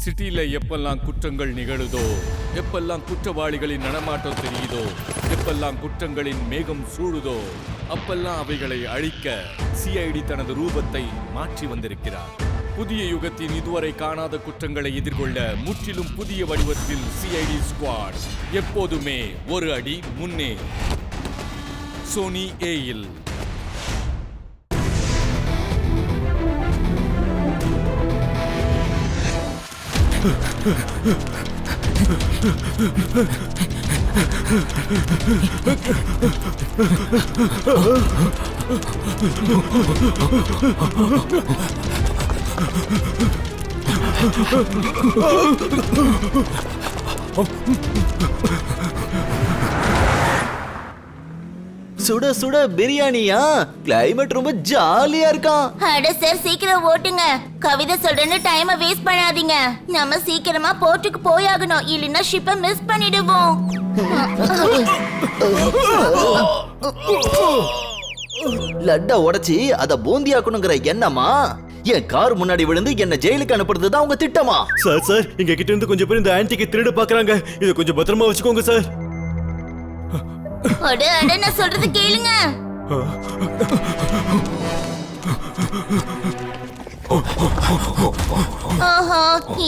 சிட்டில எப்பெல்லாம் குற்றங்கள் நிகழுதோ, எப்பெல்லாம் குற்றவாளிகளின் நடமாட்டம் தெரியுதோ, எப்பெல்லாம் குற்றங்களின் மேகம் சூழுதோ, அப்பெல்லாம் அவைகளை அழிக்க சிஐடி தனது ரூபத்தை மாற்றி வந்திருக்கிறார். புதிய யுகத்தின் இதுவரை காணாத குற்றங்களை எதிர்கொள்ள முற்றிலும் புதிய வடிவத்தில் சிஐடி ஸ்குவாட் எப்போதுமே ஒரு அடி முன்னே. சோனி ஏயில் சுட சுட பிரியாணியா? கிளைமேட் ரொம்ப ஜாலியா இருக்கான். அட சார், சீக்கிரம் ஓட்டுங்க. கவிதை சொல்றேன்னு டைமை வேஸ்ட் பண்ணாதீங்க. நம்ம சீக்கிரமா போர்ட்டுக்கு போயாகணும், இல்லைன்னா ஷிப்பை மிஸ் பண்ணிடுவோம். லட்டா உடைச்சி அத பூந்தியாக்கணுங்கிற எண்ணமா? என் கார் முன்னாடி விழுந்து என்ன ஜெயிலுக்கு அனுப்புறதுதான் உங்க திட்டமா? சார் இங்க கிட்ட இருந்து கொஞ்சம் பேர் இந்த ஆன்டிக்கு திருட பாக்குறாங்க. இதை கொஞ்சம் பத்திரமா வச்சுக்கோங்க சார். அட அட, நான் சொல்றது கேளுங்க. ஓஹோ,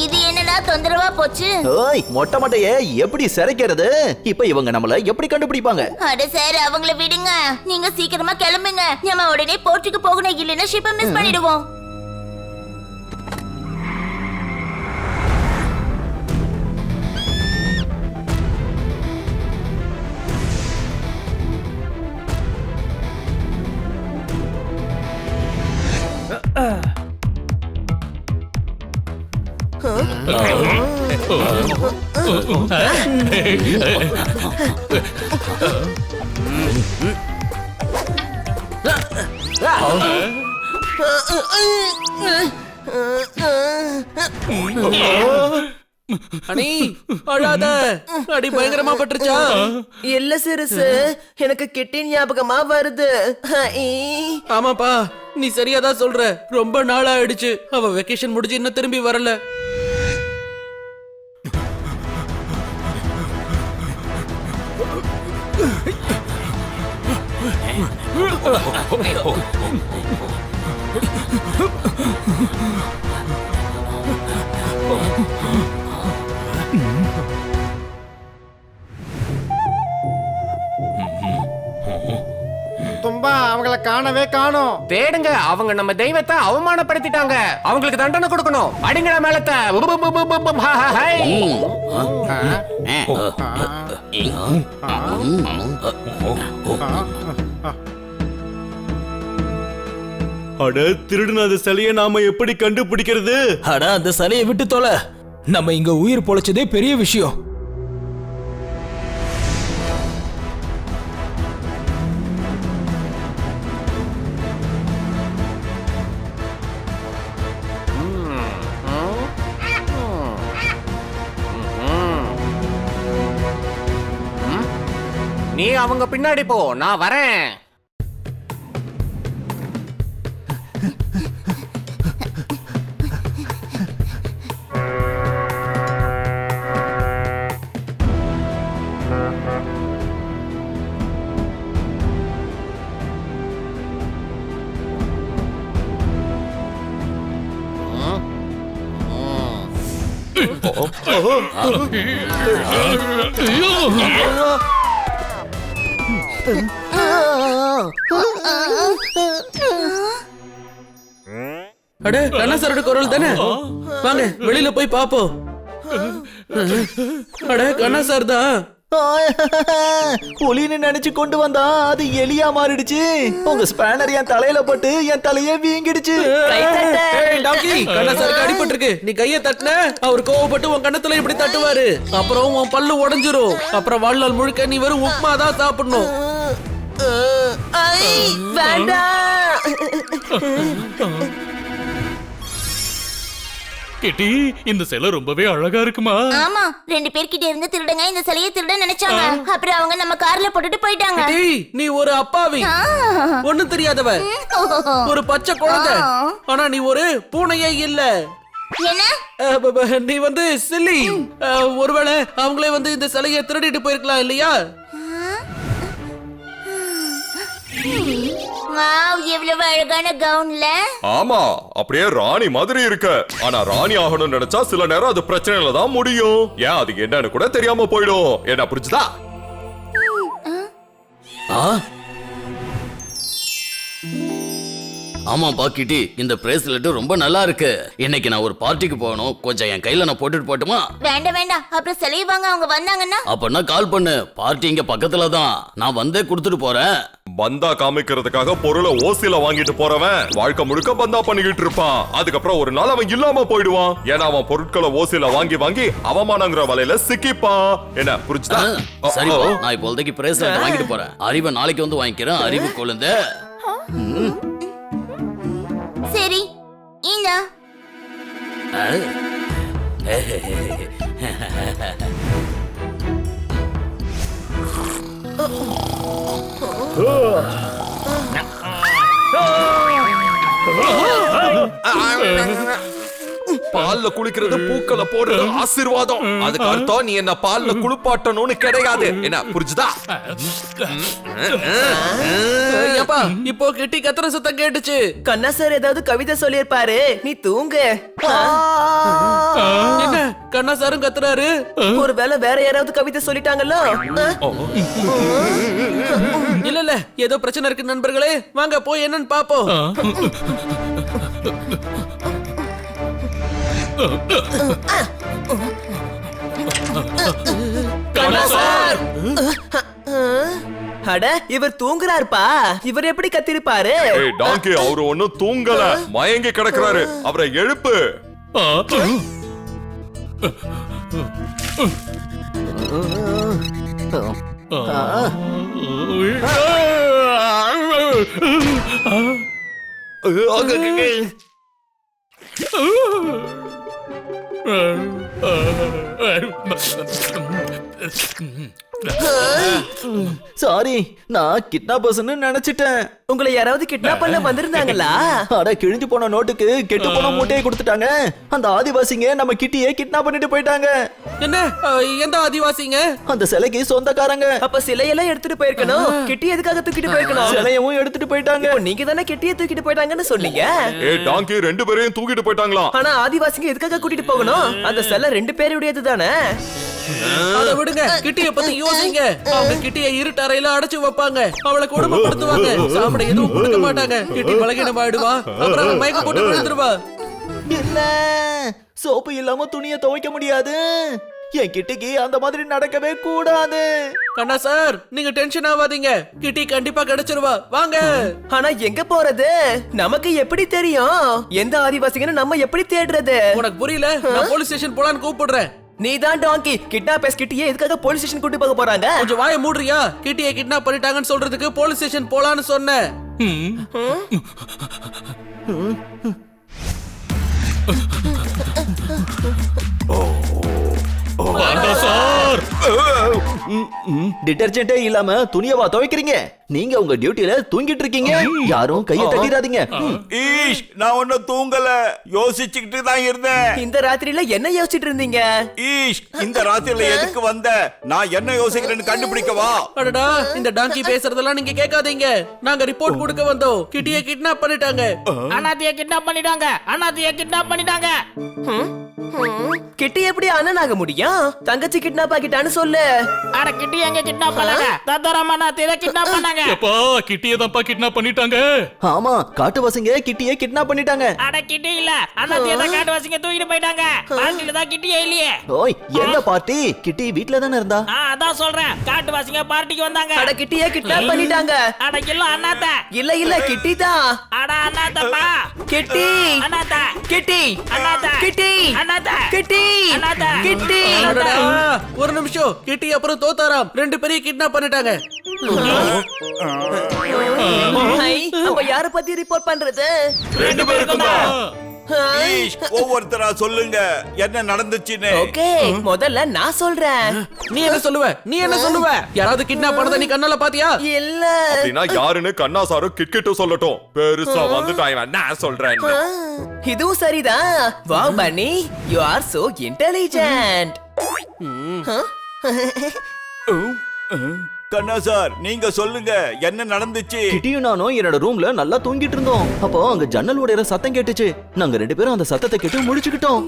இது என்னடா தொந்தரவா போச்சு? ஓய், மொட்டை மட்டையே எப்படி சிறைக்கிறது? இப்ப இவங்க நம்மள எப்படி கண்டுபிடிப்பாங்க? அட சார், அவங்கள விடுங்க. நீங்க சீக்கிரமா கிளம்புங்க. நம்ம உடனே போர்ட்டுக்கு போகணும், இல்லைன்னா ஷிப்பை மிஸ் பண்ணிடுவோம். அனி, அழாத. அடி பயங்கரமா பட்டுருச்சா? இல்ல சிறுசு, எனக்கு கிட்டி ஞாபகமா வருது. ஆமாப்பா, நீ சரியாதான் சொல்ற. ரொம்ப நாள் ஆயிடுச்சு. அவ வெக்கேஷன் முடிஞ்சு இன்னும் திரும்பி வரல. தும்பா, அவங்கள காணவே காணோம். தேடுங்க. அவங்க நம்ம தெய்வத்தை அவமானப்படுத்திட்டாங்க. அவங்களுக்கு தண்டனை கொடுக்கணும். அடிங்கடா மேலத்தை. அட, திருடுன அந்த சிலையை நாம எப்படி கண்டுபிடிக்கிறது? அட, அந்த சிலையை விட்டு தொலை. நம்ம இங்க உயிர் பொழைச்சதே பெரிய விஷயம். நீ அவங்க பின்னாடி போ, நான் வரேன். அட, கண்ணாசரோட குரல் தானே? வாங்க வெளியில போய் பாப்போம். அட, கண்ணாசர் தான். புலின்னு நினைச்சு கொண்டு வந்தா அது எலியா மாறிடுச்சு. உங்க ஸ்பேனர் என் தலையில பட்டு என் தலையே வீங்கிடுச்சு. கண்ணாசருக்கு அடிபட்டு இருக்கு. நீ கைய தட்டின, அவர் கோவப்பட்டு உன் கண்ணத்துல இப்படி தட்டுவாரு. அப்புறம் உன் பல்லு உடைஞ்சிரும். அப்புறம் வாழ்நாள் முழுக்க நீ வெறும் உப்புமா தான் சாப்பிடணும். வேண்டாம். கிட்டி, இந்த சிலை ரொம்பவே அழகா இருக்குமா? ஆமா, 2 பேர்கிட்ட இருந்து திருடங்க இந்த சிலையை திருட நினைச்சாங்க. அப்புறம் அவங்க நம்ம கார்ல போட்டுட்டு போயிட்டாங்க. நீ ஒரு அப்பாவி, ஒண்ணும் தெரியாதவ, ஒரு பச்சை குழந்தை. ஆனா நீ ஒரு பூனையே இல்ல. என்ன? நீ வந்து சில்லி. ஒருவேளை அவங்களே வந்து இந்த சிலையை திருடிட்டு போயிருக்கலாம் இல்லையா? வாவ், எவ்வளவு அழகான கவுன்ல. ஆமா, அப்படியே ராணி மாதிரி இருக்க. ஆனா ராணி ஆகணும்னு நினைச்சா சில நேரம் அது பிரச்சனையில தான் முடியும். ஏன் அது என்னன்னு கூட தெரியாம போயிடும். என்ன புரிஞ்சுதா? ஆமாப்பா கிட்டி, இந்த பிரேஸ்லெட் ரொம்ப நல்லா இருக்கு. இன்னைக்கு நான் ஒரு பார்ட்டிக்கு போகணும், கொஞ்சம் என் கையில நான் போட்டுட்டு போட்டுமா? வேண்டாம் வேண்டாம், அப்புறம் சிலையை வாங்க அவங்க வந்தாங்கன்னா. அப்பன்னா கால் பண்ணு, பார்ட்டி இங்க பக்கத்துல தான். நான் வந்தே கொடுத்துட்டு போறேன். பந்தா காமிக்கிறதுக்காக பொருளை ஓசில வாங்கிட்டு போறவன் வாழ்க்கை முழுக்க பந்தா பண்ணிக்கிட்டு இருப்பான். அதுக்கப்புறம் ஒரு நாள் அவன் இல்லாம போயிடுவான். ஏன்னா அவன் பொருட்களை ஓசில வாங்கி வாங்கி அவமானங்கிற வலையில சிக்கிப்பான். என்ன புரிஞ்சுதா? சரி, நான் இப்போதைக்கு பிரேஸ்லெட் வாங்கிட்டு போறேன். அறிவை நாளைக்கு வந்து வாங்கிக்கிறேன். அறிவு கொழுந்த. சரி, இந்தா. பால்ல குளிக்கிறது, பூக்களை போடுறது ஆசீர்வாதம். அதுக்கு அர்த்தம் நீ என்ன பால்ல குளிப்பாட்டணும்னு கிடையாது. என்ன புரிஞ்சுதா? ஏப்பா, இப்போ கிட்டி கத்துற சத்தம் கேட்டுச்சு. கண்ணா சார் ஏதாவது கவிதை சொல்லியிருப்பாரு, நீ தூங்கு. என்ன கண்ணா சாரும் கத்துறாரு? ஒருவேளை வேற யாராவது கவிதை சொல்லிட்டாங்களோ? இல்ல இல்ல, ஏதோ பிரச்சனை இருக்கு நண்பர்களே. வாங்க போய் என்னன்னு பாப்போம். அட, இவர் தூங்குறாருப்பா. இவர் எப்படி கத்திருப்பாரு? ஏய் டாங்கி, அவரு ஒண்ணும் தூங்கல, மயங்கி கிடக்குறாரு. அவரை எழுப்பு. சாரி, நான் கிட்னாப்பர்ஸ்னு நினைச்சிட்டேன். உங்களை யாராவது கிட்னாப் பண்ண வந்திருந்தாங்களா? அட, கிழிஞ்சு போன நோட்டுக்கு கெட்டு போன மூட்டையை கொடுத்துட்டாங்க. அந்த ஆதிவாசிங்க நம்ம கிட்டியே கிட்னாப் பண்ணிட்டு போயிட்டாங்க. என்ன? எந்த ஆதிவாசிங்க? அந்த சிலைக்கு சொந்தக்காரங்க. அப்ப சிலையெல்லாம் எடுத்துட்டு போயிருக்கணும். கிட்டி எதுக்காக தூக்கிட்டு போயிருக்கணும்? சிலையவும் எடுத்துட்டு போயிட்டாங்க. இப்போ நீங்க தானே கிட்டியை தூக்கிட்டு போயிட்டாங்கன்னு சொன்னீங்க. ஏய் டாங்கி, ரெண்டு பேரையும் தூக்கிட்டு போயிட்டாங்களா? ஆனா ஆதிவாசிங்க எதுக்காக கூட்டிட்டு போகணும்? அந்த சிலை ரெண்டு பேருடையது தானே. அத விடுங்க, கிட்டிய பத்தி யோசிங்க. அவங்க கிட்டிய இருட்டறையில அடைச்சு வைப்பாங்க, அவளை கொடுமைப்படுத்துவாங்க, சாப்பிட எதுவும் கொடுக்க மாட்டாங்க. கிட்டி பலகீனமாயிடுவா, அப்புறம் மயக்க போட்டு விழுந்துருவா. இல்ல, சோப்பு இல்லாம துணியை துவைக்க முடியாது. என் கிட்டிக்கு அந்த மாதிரி நடக்கவே கூடாது. கண்ணா சார், நீங்க டென்ஷன் ஆகாதீங்க. கிட்டி கண்டிப்பா கிடைச்சிருவா. வாங்க. ஆனா எங்க போறது? நமக்கு எப்படி தெரியும் எந்த ஆதிவாசிங்கன்னு? நம்ம எப்படி தேடுறது? உனக்கு புரியல? நான் போலீஸ் ஸ்டேஷன் போலான்னு கூப்பிடுறேன். நீதான் டாங்கி. கிட்னாப்பர்ஸ் கிட்டியே எதுக்காக போலீஸ் ஸ்டேஷன் கூட்டி போக போறாங்க? கொஞ்சம் வாயை மூடுறியா? கிட்டியை கிட்னாப் பண்ணிட்டாங்கன்னு சொல்றதுக்கு போலீஸ் ஸ்டேஷன் போலான்னு சொன்னேன். டிடர்ஜென்ட்டே இல்லாம துணியவா துவைக்கிறீங்க? நீங்க உங்க டியூட்டில தூங்கிட்டு இருக்கீங்க. யாரும் கையை தட்டிடாதீங்க. ஈஷ், நான் ஒன்னும் தூங்கல, யோசிச்சுக்கிட்டு தான் இருந்தேன். இந்த ராத்திரியில என்ன யோசிச்சுட்டு இருந்தீங்க? ஈஷ், இந்த ராத்திரில எதுக்கு வந்த? நான் என்ன யோசிக்கிறேன்னு கண்டுபிடிக்கவா? அடடா, இந்த டாங்கி பேசுறதெல்லாம் நீங்க கேட்காதீங்க. நாங்க ரிப்போர்ட் கொடுக்க வந்தோம். கிட்டியை கிட்னாப் பண்ணிட்டாங்க. அனாதைய கிட்னாப் பண்ணிட்டாங்க. அனாதைய கிட்னாப் பண்ணிட்டாங்க. கிட்டி எப்படி அண்ணனாக முடியும்? தங்கச்சி கிட்னாப் ஆகிட்டான்னு சொல்லு. அட, கிட்டி எங்க கிட்னாப் பண்ணாங்க? தத்தரமா அனாதைய கிட்னாப் பண்ணாங்க. கிட்டியை தான்ப்பா கிட்னாப் பண்ணிட்டாங்க. ஆமா, காட்டுவாசிங்க கிட்டியை கிட்னாப் பண்ணிட்டாங்க. அட, கிட்டி இல்ல, அனாதைய தான் காட்டுவாசிங்க தூக்கிட்டு போயிட்டாங்க. பார்ட்டில தான் கிட்டியே இல்லையே. ஓய், என்ன பார்ட்டி? கிட்டி வீட்ல தானே இருந்தா. அதான் சொல்றேன், காட்டுவாசிங்க பார்ட்டிக்கு வந்தாங்க. அட, கிட்டியை கிட்னாப் பண்ணிட்டாங்க. அட, எல்லாம் அனாத. இல்ல இல்ல, கிட்டி தான். அட, அனாதப்பா. கிட்டி, அனாத. கிட்டி, அனாத. கிட்டி, அனாத. கிட்டி, அனாத. கிட்டி. அடடா, ஒரு நிமிஷம். கிட்டி அப்புறம் தோத்தாராம். ரெண்டு பேரையும் கிட்னாப் பண்ணிட்டாங்க. அப்ப யார பத்தி ரிப்போர்ட் பண்றது? ரெண்டு பேருக்கும் தான். ஈஷ், ஒவ்வொருத்தரா சொல்லுங்க என்ன நடந்துச்சுன்னு. ஓகே, முதல்ல நான் சொல்றேன். நீ என்ன சொல்லுவ யாராவது கிட்னாப் பண்ணத நீ கண்ணால பாத்தியா? இல்ல. அப்படின்னா யாருன்னு கண்ணா சாரும் கிட்கிட்டு சொல்லட்டும். பெருசா வந்துட்டான் இவன், நான் சொல்றேன். இதுவும் சரிதான். Wow Bunny, you are so intelligent. Kanna sir, நீங்க சொல்லுங்க என்ன நடந்துச்சு. கிட்டியும் நானும் என்னோட ரூம்ல நல்லா தூங்கிட்டு இருந்தோம். அப்போ அங்க ஜன்னல் உடையிற சத்தம் கேட்டுச்சு. நாங்க 2 பேரும் அந்த சத்தத்தை கேட்டு முழிச்சுக்கிட்டோம்.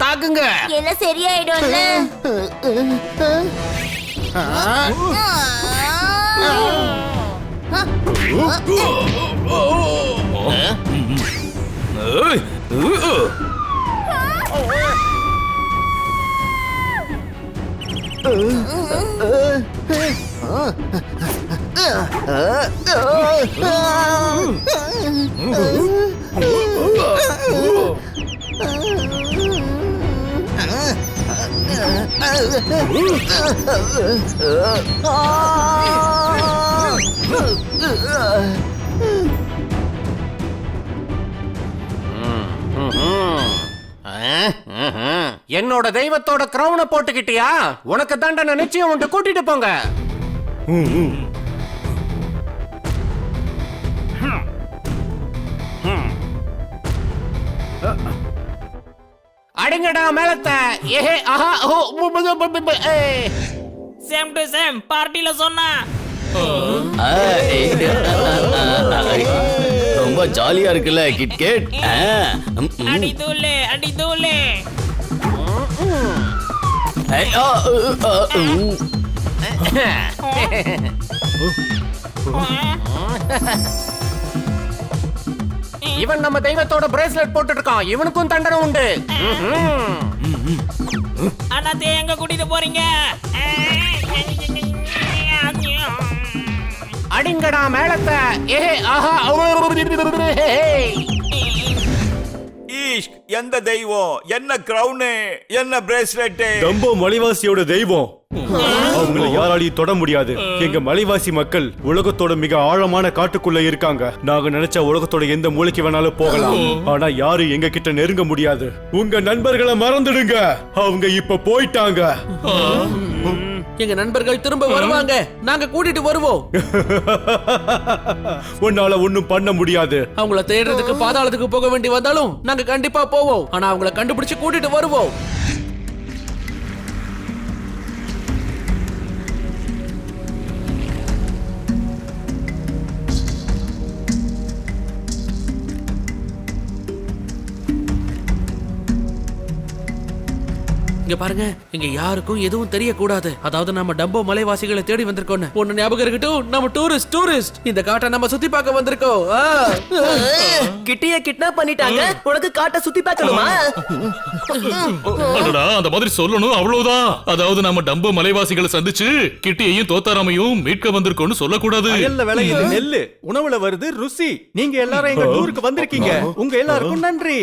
தாக்குங்க. என்ன சரியாயிடும்ல? என்னோட தெய்வத்தோட கிரவுனை போட்டுக்கிட்டியா? உனக்கு தண்டனை நிச்சயம் உண்டு. கூட்டிட்டு போங்க. அடிங்கடா மேலத்த. ஏஹே ஆஹா ஓ சேம் டு சேம் பார்ட்டில சொன்னா ரொம்ப ஜாலியா இருக்குல்ல கிட்கேட். அடி தூளே இவன் நம்ம தெய்வத்தோட பிரேஸ்லெட் போட்டுட்டு இருக்கான். இவனுக்கும் தண்டனை உண்டு. அண்ணாத்தே எங்க கூட்டிட்டு போறீங்க? அடிங்கடா மேலத்த. ஏஹே ஆஹா ஈஷ், எந்த தெய்வம், என்ன கிரவுனு, என்ன பிரேஸ்லெட்? டம்போ மலைவாசியோட தெய்வம். அவங்கள யாராலையும் தொட முடியாது. எங்க மலைவாசி மக்கள் உலகத்தோட மிக ஆழமான காட்டுக்குள்ள இருக்காங்க. நாங்க நினைச்சா உலகத்தோட எந்த மூலைக்கு வேணாலும் போகலாம். ஆனா யாரும் எங்க கிட்ட நெருங்க முடியாது. உங்க நண்பர்களை மறந்துடுங்க. அவங்க இப்ப போயிட்டாங்க. எங்க நண்பர்கள் திரும்ப வருவாங்க. நாங்க கூட்டிட்டு வருவோம். உன்னால ஒண்ணும் பண்ண முடியாது. அவங்கள தேடுறதுக்கு பாதாளத்துக்கு போக வேண்டி வந்தாலும் நாங்க கண்டிப்பா போவோம். ஆனா அவங்கள கண்டுபிடிச்சு கூட்டிட்டு வருவோம். இங்க பாருங்க, இங்க யாருக்கும் எதுவும் தெரியக்கூடாது. அதாவது நம்ம டம்போ மலைவாசிகளை தேடி வந்திருக்கோம். ஒண்ணு ஞாபகம் இருக்கட்டும், நம்ம டூரிஸ்ட் இந்த காட்டை நம்ம சுத்தி பார்க்க வந்திருக்கோம். கிட்டிய கிட்னாப் பண்ணிட்டாங்க. உனக்கு காட்ட சுத்தி பார்க்கணுமா? அந்த மாதிரி சொல்லணும், அவ்வளவுதான். அதாவது நம்ம டம்போ மலைவாசிகளை சந்திச்சு கிட்டியையும் தோத்தாராமையும் மீட்க வந்திருக்கோம்னு சொல்லக்கூடாது. வயல்ல விளையுது நெல்லு, உணவுல வருது ருசி. நீங்க எல்லாரும் எங்க ஊருக்கு வந்திருக்கீங்க. உங்க எல்லாருக்கும் நன்றி.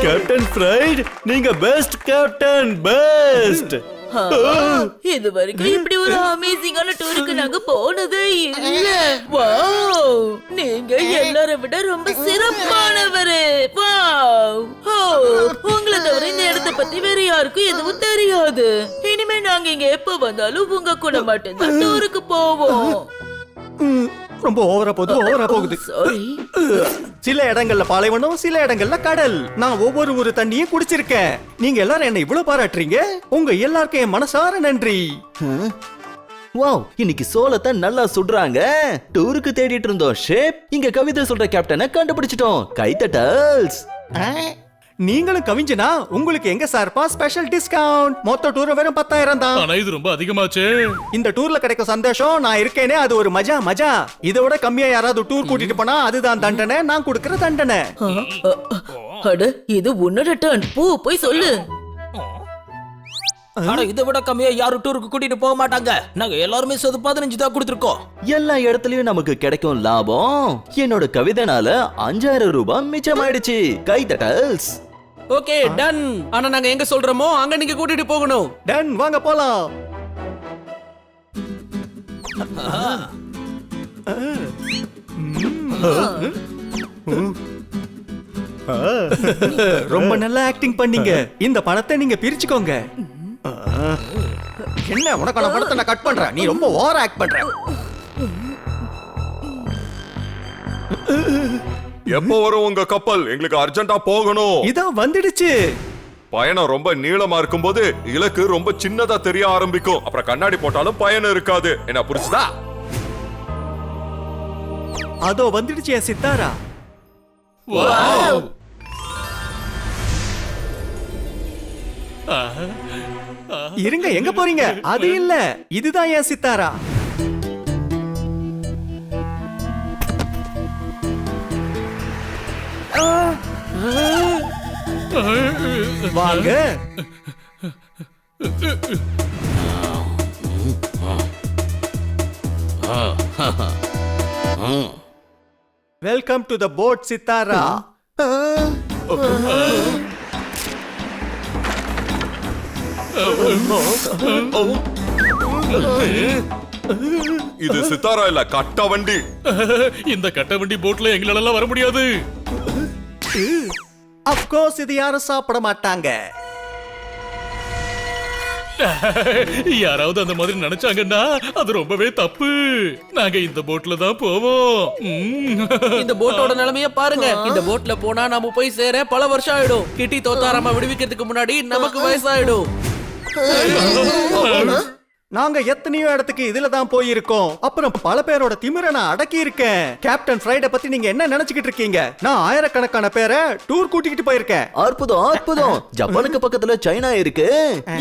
கேப்டன் ஃப்ரைட், நீங்க பெஸ்ட் கேப்டன், பெஸ்ட். இது வரைக்கும் இப்படி ஒரு அமேசிங்கான டூருக்கு நாங்க போனதே இல்ல. வாவ், நீங்க எல்லாரை விட ரொம்ப சிறப்பானவரு. வாவ், உங்களை தவிர இந்த இடத்தை பத்தி வேற யாருக்கும் எதுவும் தெரியாது. இனிமே நாங்க இங்க எப்ப வந்தாலும் உங்க கூட மட்டும்தான் டூருக்கு போவோம். ரொம்ப ஓவரா போகுது. சாரி. சில இடங்கள்ல பாலைவனம், சில இடங்கள்ல கடல். நான் ஒவ்வொரு ஒரு தண்ணியும் குடிச்சிருக்கேன். நீங்க எல்லாரும் என்ன இவ்வளவு பாராட்டுறீங்க. உங்க எல்லாருக்கும் என் மனசார நன்றி. வாவ், இன்னைக்கு சோளத்தை நல்லா சுடுறாங்க. டூருக்கு தேடிட்டு இருந்தோம் ஷேப். இங்க கவிதை சொல்ற கேப்டனை கண்டுபிடிச்சிட்டோம். கைத்தட்டல்ஸ். நீங்களும் கவிஞ்சனா உங்களுக்கு எங்க சார்பா ஸ்பெஷல் டிஸ்கவுண்ட். மொத்த டூர் வெறும் 10,000 தான். ஆனா இது ரொம்ப அதிகமாச்சே. இந்த டூர்ல கிடைக்கும் சந்தோஷம் நான் இருக்கேனே அது ஒரு மஜா மஜா. இதோட கம்மியா யாராவது டூர் கூட்டிட்டு போனா அதுதான் தண்டனை, நான் கொடுக்கிற தண்டனை. அட இது உன்னோட டர்ன். போய் சொல்லு. ஆனா இதை விட கம்மியா யாரும் டூருக்கு கூட்டிட்டு போக மாட்டாங்க. நாங்க எல்லாருமே சேர்த்து 15 தான் கொடுத்துருக்கோம். எல்லா இடத்துலயும் நமக்கு கிடைக்கும் லாபம் என்னோட கவிதைனால 5,000 ரூபாய் மிச்சமாயிடுச்சு. கைதட்டல்ஸ். Okay done. ஆனா நாங்க எங்க சொல்றோமோ அங்க நீங்க கூட்டிட்டு போகணும். டன், வாங்க போலாம். ரொம்ப நல்லா ஆக்டிங் பண்ணீங்க. இந்த பணத்தை நீங்க பிரிச்சுக்கோங்க. என்ன உனக்கான பணத்தை நான் கட் பண்றேன், நீ ரொம்ப ஓவர் ஆக்ட் பண்ற. எப்போ வரும் உங்க கப்பல்? எங்களுக்கு அர்ஜென்ட்டா போகணும். இதான் வந்துடுச்சு. பயணம் ரொம்ப நீளமா இருக்கும்போது இலக்கு ரொம்ப சின்னதா தெரிய ஆரம்பிக்கும். அப்புறம் கண்ணாடி போட்டாலும் பயணம் இருக்காது. என்ன புரிச்சுதா? அதோ வந்துடுச்சு என் சித்தாரா. இருங்க, எங்க போறீங்க? அது இல்ல, இதுதான் என் சித்தாரா. வாங்க. Welcome to the boat Sithara. இது சித்தாரா இல்ல, கட்ட வண்டி. இந்த கட்ட வண்டி போட்ல எங்களால வர முடியாது. Of course இது யாரும் சாப்பிட மாட்டாங்க. யாராவது அந்த மாதிரி நினைச்சாங்கன்னா அது ரொம்பவே தப்பு. நாங்க இந்த போட்ல தான் போவோம். இந்த போட்டோட நிலைமைய பாருங்க. இந்த போட்ல போனா நாம போய் சேர பல வருஷம் ஆயிடும். கிட்டி தோத்தாராம விடுவிக்கிறதுக்கு முன்னாடி நமக்கு வயசாயிடும். நாங்க எத்தனையோ இடத்துக்கு இதுல தான் போயிருக்கோம். அப்புறம் பல பேரோட திமிர நான் அடக்கி இருக்கேன். கேப்டன் ஃப்ரைடே பத்தி நீங்க என்ன நினைச்சுக்கிட்டு இருக்கீங்க? நான் ஆயிரக்கணக்கான பேரை டூர் கூட்டிக்கிட்டு போயிருக்கேன். அற்புதம் அற்புதம். ஜப்பானுக்கு பக்கத்துல சைனா இருக்கு.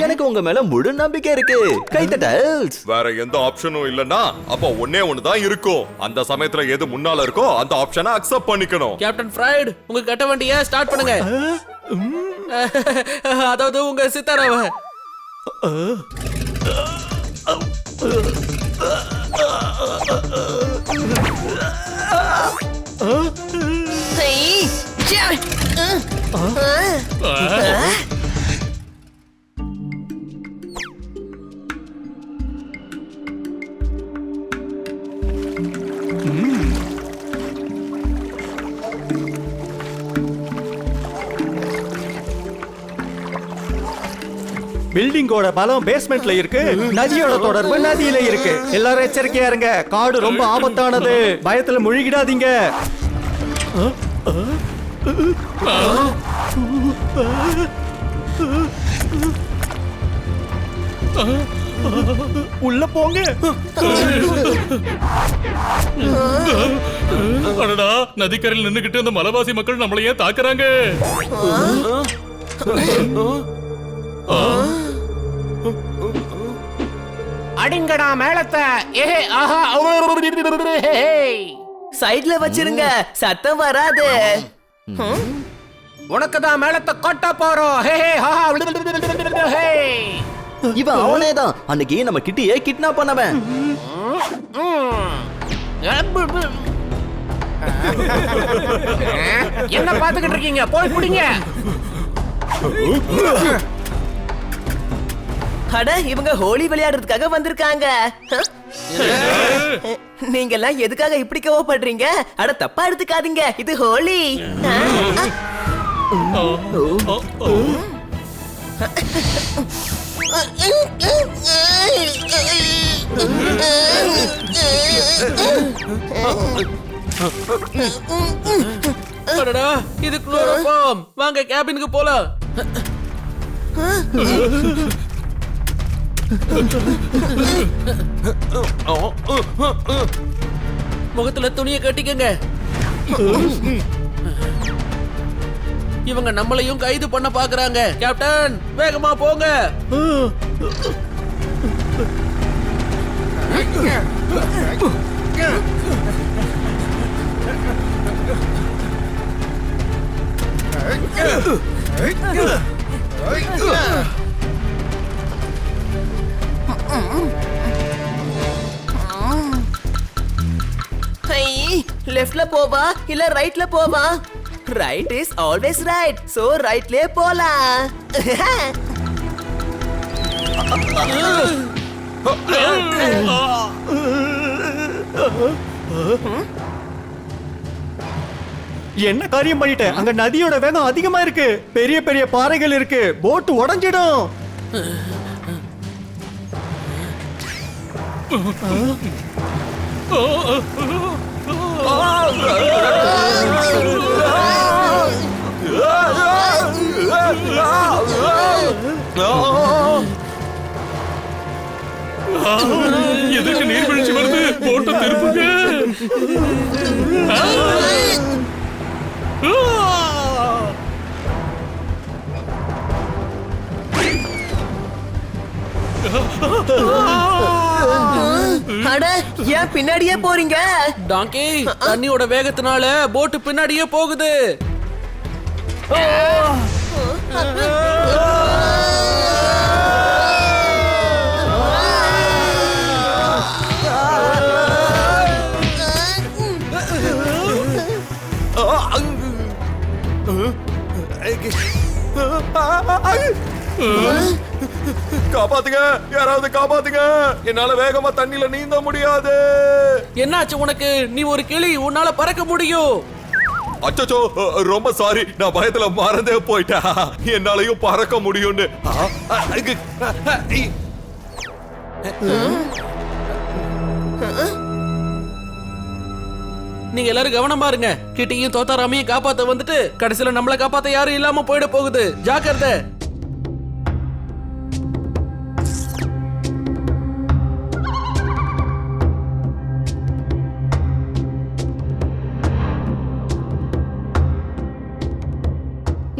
எனக்கு உங்க மேல முழு நம்பிக்கை இருக்கு. கைதட்டல்ஸ். வேற எந்த ஆப்ஷனும் இல்லன்னா அப்ப ஒண்ணே ஒண்ணுதான் இருக்கும். அந்த சமயத்துல எது முன்னால இருக்கோ அந்த ஆப்ஷனை அக்செப்ட் பண்ணிக்கணும். கேப்டன் ஃப்ரைட், உங்க கட்ட வண்டியை ஸ்டார்ட் பண்ணுங்க. அதாவது உங்க சித்தாராவை. பில்டிங்கோட பலம் பேஸ்மெண்ட்ல இருக்கு. நதியோட தொடர்பு நதியில இருக்கு. எல்லாரும் எச்சரிக்கையா இருங்க. காடு ரொம்ப ஆபத்தானது. பயத்துல முழுகிடாதீங்க. உள்ள போங்க. அடடா, நதிக்கரையில் நின்னுகிட்டு அந்த மலைவாசி மக்கள் நம்மள ஏன் தாக்குறாங்க? அடிங்கடா மேளத்தை. சைடுல வச்சிருங்க, சத்தம் வராது. உனக்கு தான் மேளத்தை கொட்ட போறோம். இவன் அவனேதான் அன்னைக்கு நம்ம கிட்டியே கிட்னாப் பண்ணவன். என்ன பாத்துக்கிட்டு இருக்கீங்க? போய் புடிங்க. அட, இவங்க ஹோலி விளையாடுறதுக்காக வந்திருக்காங்க. நீங்க எல்லாம் எதுக்காக இப்படி கோவப்படுறீங்க? அட, தப்பா எடுத்துக்காதீங்க, இது ஹோலி. அடடா, இது குளோரோஃபார்ம். வாங்க கேபினுக்கு போலாம். முகத்துல துணியை கட்டிக்கங்க. இவங்க நம்மளையும் கைது பண்ண பாக்குறாங்க. கேப்டன், வேகமா போங்க. லெஃப்ட்ல போவா இல்ல ரைட்ல போவா? Right is always right, so ரைட்லயே போலாம். என்ன காரியம் பண்ணிட்டேன்? அங்க நதியோட வேகம் அதிகமா இருக்கு, பெரிய பெரிய பாறைகள் இருக்கு, போட் உடைஞ்சிடும். எதற்கு நீர்வீழ்ச்சி வருது? போட்ட திருப்புங்க. அட, ஏன் பின்னாடியே போறீங்க? டாங்கி, தண்ணியோட வேகத்தினால போட்டு பின்னாடியே போகுது. காப்பாத்துங்க, யாராவது காப்பாத்துங்க, என்னால வேகமா தண்ணில நீந்த முடியாது. என்னாச்சு உனக்கு? நீ ஒரு கிளி, உன்னால பறக்க முடியும். அச்சச்சோ, ரொம்ப சாரி, நான் பயத்துல மறந்தே போயிட்டேன். என்னாலயும் பறக்க முடியும்னு. நீங்க எல்லாரும் கவனமா இருங்க. கிட்டியும் தோத்தாராமையும் காப்பாத்த வந்துட்டு கடைசியில நம்மள காப்பாத்த யாரும் இல்லாம போயிட போகுது. ஜாக்கிரதை.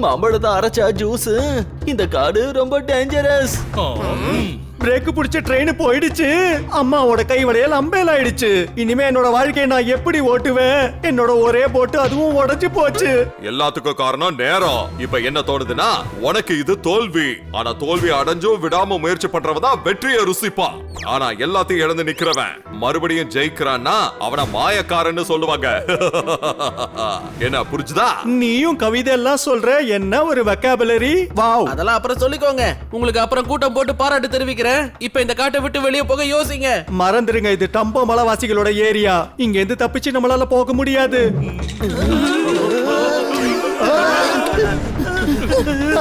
மாம்பழத்தை அரைச்சா ஜூஸ். இந்த காடு ரொம்ப டேஞ்சரஸ். பிரேக் பிடிச்ச ட்ரெயின் போயிடுச்சு. அம்மாவோட கை வளையல் அம்பேல் ஆயிடுச்சு. இனிமே என்னோட வாழ்க்கையை நான் எப்படி ஓட்டுவேன்? என்னோட ஒரே போட்டு அதுவும் உடைஞ்சு போச்சு. எல்லாத்துக்கும் காரணம் நேரம். இப்ப என்ன தோணுதுன்னா, உனக்கு இது தோல்வி. ஆனா தோல்வி அடைஞ்சும் விடாம முயற்சி பண்றவதான் வெற்றியை ருசிப்பா. ஆனா எல்லாத்தையும் இழந்து நிக்கிறவன் மறுபடியும் ஜெயிக்கிறான்னா அவனை மாயக்காரன்னு சொல்லுவாங்க. என்ன புரிஞ்சுதா? நீயும் கவிதை எல்லாம் சொல்ற, என்ன ஒரு வெக்காபுலரி. வாவ். அதெல்லாம் அப்புறம் சொல்லிக்கோங்க. உங்களுக்கு அப்புறம் கூட்டம் போட்டு பாராட்டு தெரிவிக்கிறேன். இப்ப இந்த காட்டை விட்டு வெளியே போக யோசிங்க. மறந்துருங்க, இது டம்போ மலைவாசிகளோட ஏரியா. இங்க இருந்து தப்பிச்சு நம்மளால போக முடியாது.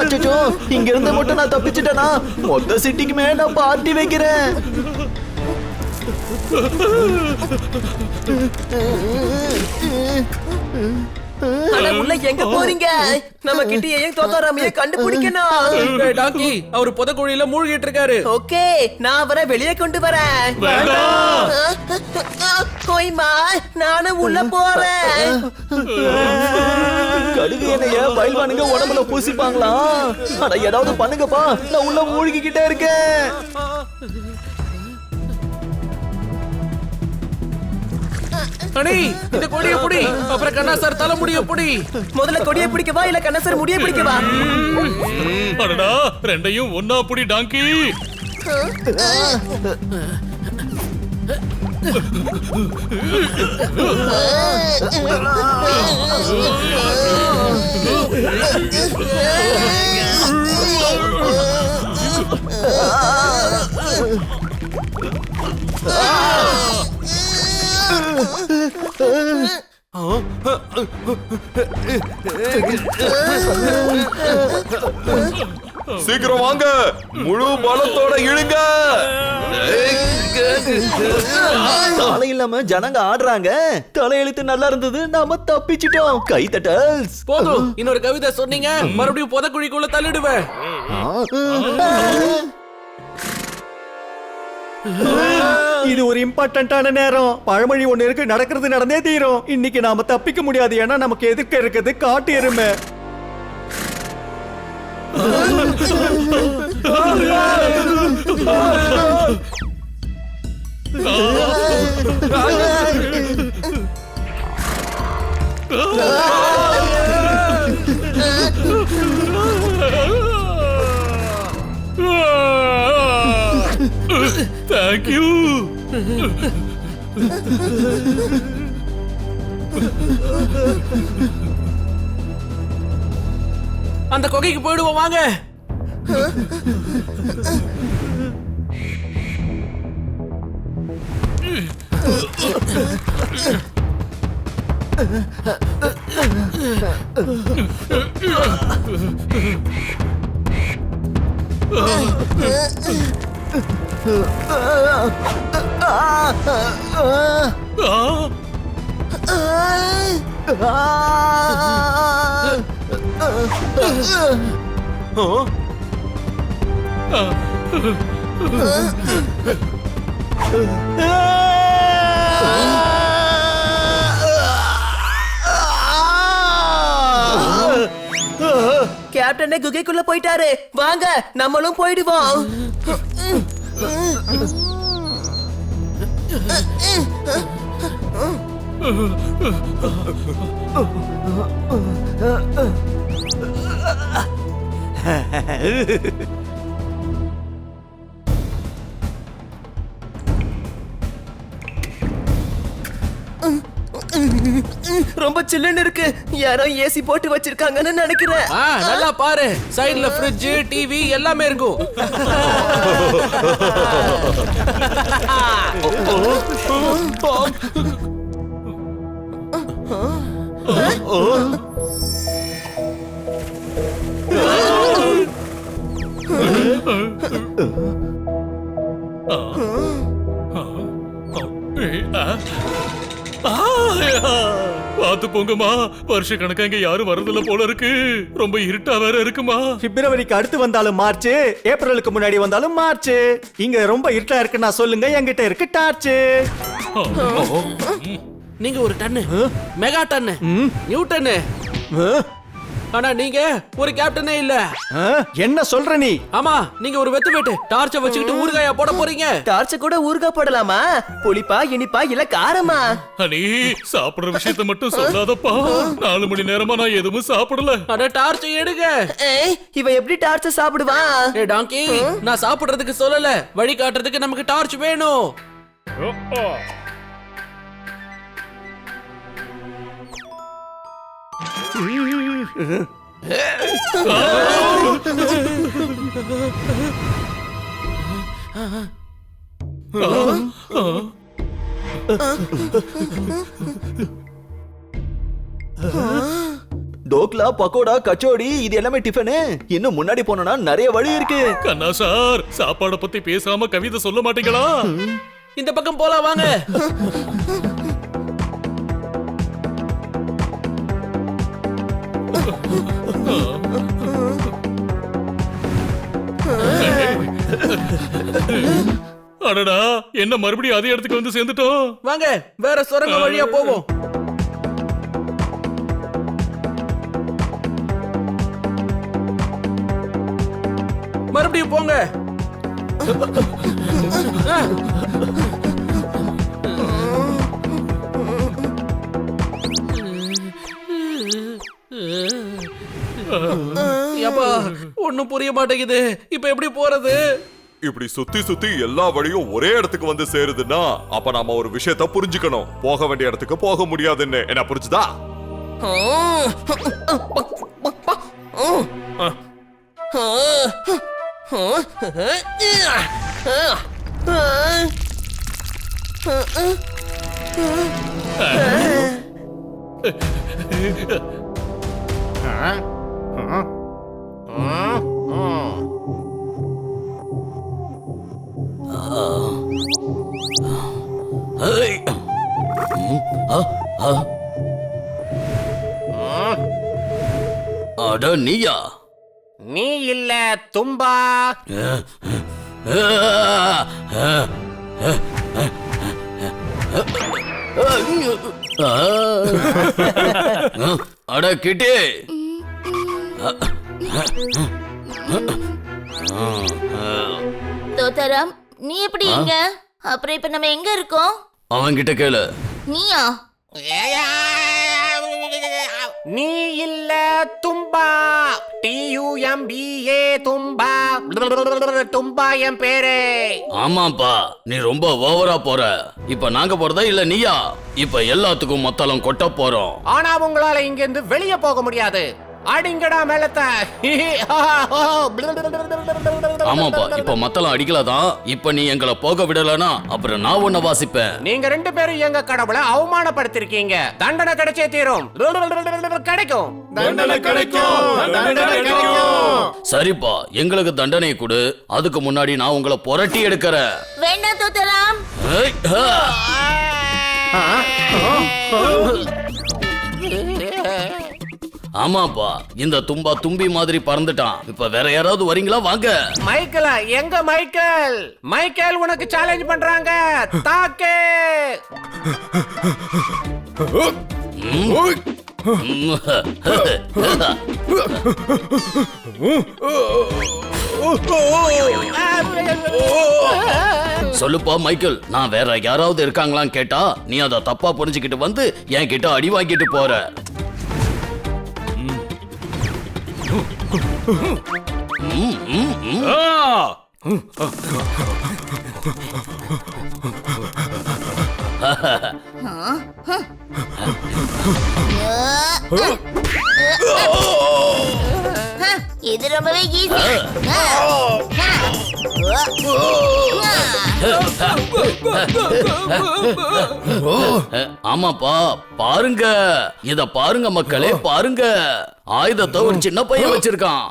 அச்சச்சோ, இங்க இருந்து மட்டும் நான் தப்பிச்சிட்டேனா? மொத்த சிட்டிக்குமே நான் பார்ட்டி வைக்கிறேன். ஆனா உள்ள எங்க போறீங்க? நம்ம கிட்டியையும் தோத்தாராமையும் கண்டுபிடிக்கணும். டாங்கி, அவர் புதக்குழியில மூழ்கிட்டு இருக்காரு. ஓகே, நான் அவரை வெளியே கொண்டு வரேன். கோய்மா, நானும் உள்ள போறேன். கடுகு எண்ணெய பயில்வானுங்க உடம்புல பூசிப்பாங்களா? அட ஏதாவது பண்ணுங்கப்பா, நான் உள்ள மூழ்கிக்கிட்டே இருக்கேன். அடி, இந்த கொடியை புடி. அப்புறம் கண்ணா சார் தலை முடிய புடி. முதல்ல கொடியை பிடிக்கவா இல்ல கண்ணா சார் முடிய பிடிக்கவா? அடடா, ரெண்டையும் ஒன்னா புடி டாங்கி. சீக்கிரம் வாங்க, முழு பலத்தோட இழுங்க. தலை இல்லாம ஜனங்க ஆடுறாங்க. தலையெழுத்து நல்லா இருந்தது, நாம தப்பிச்சிட்டோம். கை தட்டல்ஸ். போதும், இன்னொரு கவிதை சொன்னீங்க, மறுபடியும் புதக்குழிக்குள்ள தள்ளிடுவேன். இது ஒரு இம்பார்ட்டன்டான நேரம். பழமொழி ஒண்ணு இருக்கு, நடக்கிறது நடந்தே தீரும். இன்னைக்கு நாம தப்பிக்க முடியாது, ஏன்னா நமக்கு எதிர்க்க இருக்குது காட்டு எருமை. தேங்க்யூ. அந்த குகைக்கு போயிடுவோம் வாங்க. கேப்டனே குகைக்குள்ள போயிட்டாரு. வாங்க நம்மளும் போயிடுவோம். ரொம்ப சில்லுன்னு இருக்கு. யாரோ ஏசி போட்டு வச்சிருக்காங்கன்னு நினைக்கிறேன். நல்லா பாரு, சைடுல ஃப்ரிட்ஜ், டிவி எல்லாமே இருக்கும். பாத்து போங்கம்மா, வருஷ கணக்கா இங்க யாரும் வரதில்ல போல இருக்கு. ரொம்ப இருட்டா வேற இருக்குமா. பிப்ரவரிக்கு அடுத்து வந்தாலும் மார்ச், ஏப்ரலுக்கு முன்னாடி வந்தாலும் மார்ச். இங்க ரொம்ப இருட்டா இருக்குன்னா சொல்லுங்க, என்கிட்ட இருக்கு டார்ச். நீங்க ஒரு டன்னு, மெகா டன்னு, நியூட்டன்னு. ஆனா நீங்க ஒரு கேப்டனே இல்ல. என்ன சொல்ற நீ? ஆமா, நீங்க ஒரு வெத்து வெட்டு டார்ச்ச வச்சுக்கிட்டு ஊறுகாயா போட போறீங்க. டார்ச்ச கூட ஊறுகாய் போடலாமா? புளிப்பா, இனிப்பா, இல்ல காரமா? அனி, சாப்பிடுற விஷயத்த மட்டும் சொல்லாதப்பா. 4 மணி நேரமா நான் எதுவும் சாப்பிடல. அட டார்ச்ச எடுங்க. இவன் எப்படி டார்ச்ச சாப்பிடுவான்? ஏ டாங்கி, நான் சாப்பிடுறதுக்கு சொல்லல, வழி காட்டுறதுக்கு நமக்கு டார்ச் வேணும். டோக்லா, பக்கோடா, கச்சோடி, இது எல்லாமே டிஃபனு. இன்னும் முன்னாடி போனா நிறைய வழி இருக்கு. கண்ணா சார், சாப்பாட பத்தி பேசாம கவிதை சொல்ல மாட்டீங்களா? இந்த பக்கம் போலாம் வாங்க. அடடா, என்ன மறுபடியும் அதே இடத்துக்கு வந்து சேர்ந்துட்டோம். வாங்க, வேற சுரங்க வழியா போவோம். மறுபடியும் போங்க. ஒன்னும் புரிய மாட்டேங்குது. இப்ப எப்படி போறது? இப்படி சுத்தி சுத்தி எல்லா வழியும் ஒரே இடத்துக்கு வந்து சேருதுன்னா அப்ப நாம ஒரு விஷயத்த புரிஞ்சுக்கணும். போக வேண்டிய இடத்துக்கு போக முடியாதுன்னு. என்ன புரிஞ்சுதா? அட நீயா? நீ இல்ல தும்பா. அட கிட்டே, தோத்தாராம், நீ எப்படி இங்க? அப்புறம் இப்ப நம்ம எங்க இருக்கோம்? அவன்கிட்ட கேளு. நீயா? நீ இல்ல தும்பா, TUMBA தும்பா, தும்பா என் பேரு. ஆமாப்பா, நீ ரொம்ப ஓவரா போற. இப்ப நாங்க போறதா இல்ல நீயா? இப்ப எல்லாத்துக்கும் மொத்தம் கொட்ட போறோம். ஆனா உங்களால இங்க இருந்து வெளியே போக முடியாது. அடிங்கடா மேலத்த. ஆமாப்பா, இப்ப மத்தளம் அடிக்கலதான். இப்ப நீ எங்களை போக விடலனா அப்புறம் நான் உன்னை வாசிப்பேன். நீங்க 2 பேரும் எங்க கடவுளை அவமானப்படுத்திருக்கீங்க. தண்டனை கிடைச்சே தீரும். கிடைக்கும். தண்டனை கிடைக்கும். சரிப்பா, எங்களுக்கு தண்டனை கொடு. அதுக்கு முன்னாடி நான் உங்களை புரட்டி எடுக்கிறேன். வேண்டாம் தோத்தாராம். ஆமாப்பா, இந்த தும்பா தும்பி மாதிரி பறந்துட்டான். இப்ப வேற யாராவது வரீங்களா? வாங்க. மைக்கேல், எங்க மைக்கேல்? மைக்கேல் உனக்கு சேலஞ்ச் பண்றாங்க. தாக்கு. சொல்லுப்பா மைக்கேல், நான் வேற யாராவது இருக்காங்களான்னு கேட்டா நீ அதை தப்பா புரிஞ்சுக்கிட்டு வந்து என் கிட்ட அடி வாங்கிட்டு போற. இது ரொம்பவே ஈஸி. ஆமாப்பா, பாருங்க, இத பாருங்க மக்களே, பாருங்க. ஆயுதத்தை ஒரு சின்ன பையன் வச்சிருக்கான்.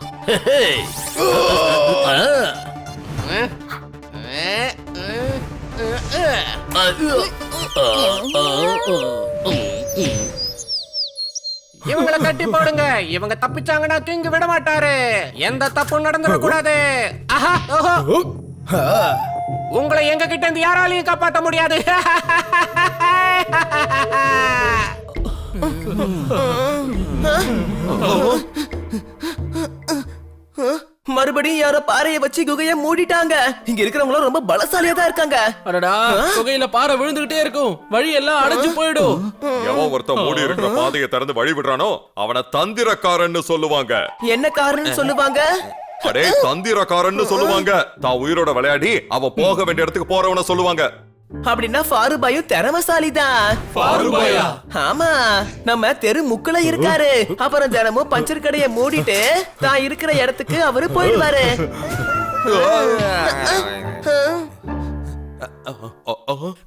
இவங்களை கட்டி போடுங்க. இவங்க தப்பிச்சாங்கன்னா கிங் விட மாட்டாரு. எந்த தப்பும் நடந்துடக்கூடாது. உங்களை எங்க கிட்ட இருந்து யாராலையும் காப்பாற்ற முடியாது. மறுபடியும் யாரோ பாறையை வச்சு குகையை மூடிட்டாங்க. இங்க இருக்கிறவங்களும் ரொம்ப பலசாலியா தான் இருக்காங்க. அடடா, குகையில பாறை விழுந்துகிட்டே இருக்கும். வழி எல்லாம் அடைச்சு போயிடும். எவன் ஒருத்தன் மூடி இருக்கிற பாதையை திறந்து வழி விடுறானோ அவனை தந்திரக்காரன்னு சொல்லுவாங்க. என்ன காரணம் சொல்லுவாங்க? அடே, தந்திரக்காரன்னு சொல்லுவாங்க. தான் உயிரோட விளையாடி அவ போக வேண்டிய இடத்துக்கு போறவன சொல்லுவாங்க. அப்படின்னா ஃபாருபாயும் திறமசாலி தான். ஆமா, நம்ம தெரு முக்குல இருக்காரு. அப்புறம் தினமும் பஞ்சர் கடையை மூடிட்டு தான் இருக்கிற இடத்துக்கு அவரு போயிடுவாரு.